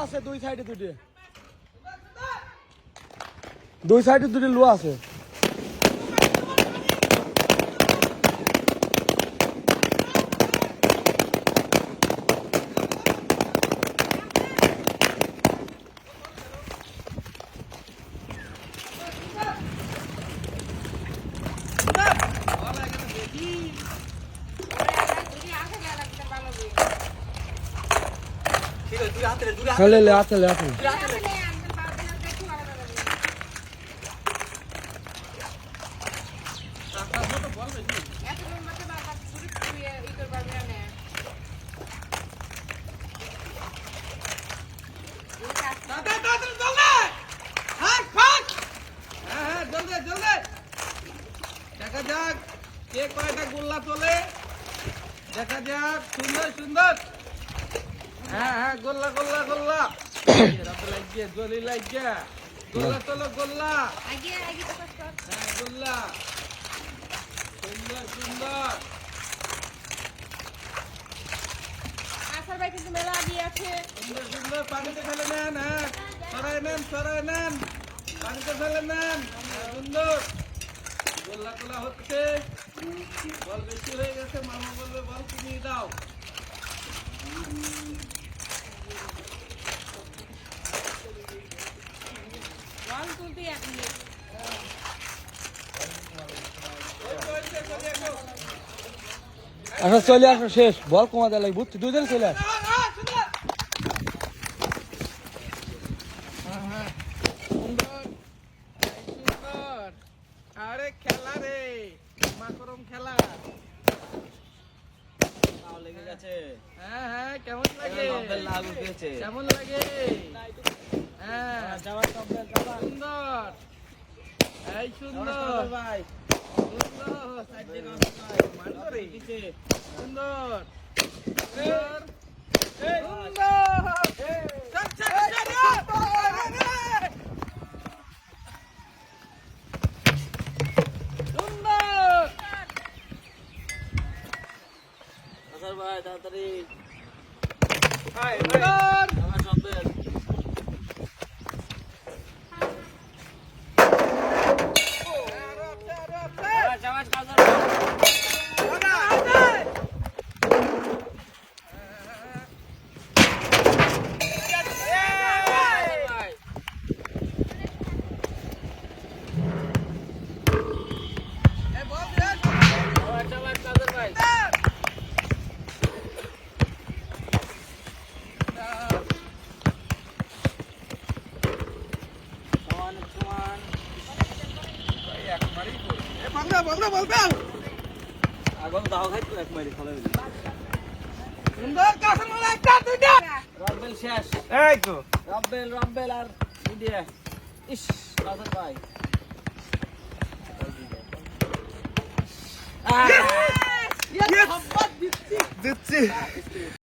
আছে দুই সাইডে দুটি লোয়া আছে। ले आते দেখা যাক কে কয়টা গোল্লা তোলে, দেখা যাক। সুন্দর সুন্দর, হ্যাঁ হ্যাঁ, গোল্লা গোল্লা গোল্লা লাগিয়ে জলি লাগিয়ে গোল্লা তোলো, গোল্লা হ্যাঁ গোল্লা। সুন্দর সুন্দর, সুন্দর সুন্দর। পানিতে ফেলে নেন, হ্যাঁ সরাই নেন, পানিতে ফেলে নেন। সুন্দর গোল্লা তোলা হচ্ছে। বল বেশি হয়ে গেছে, মামা বলবে বল কমিয়ে দাও। আচ্ছা চলে আসো, শেষ বল কমা দেয় লাগবে, বুঝছি দুজন চলে আস। আরে খেলা রে, মাকরম খেলা। লেগে গেছে। হ্যাঁ হ্যাঁ, কেমন লাগে? লাগু পেয়েছে। কেমন লাগে? হ্যাঁ সুন্দর, এই সুন্দর ভাই, সুন্দর, সুন্দর ভাই তাড়াতাড়ি আগুন দাও খাইতো এক মাইরি ফলে সুন্দর। কাছে একটা দুইটা রাব্বেল শেষ। এই তো রাব্বেল আর ইন্ডিয়া। ইস কাদের ভাই দিচ্ছি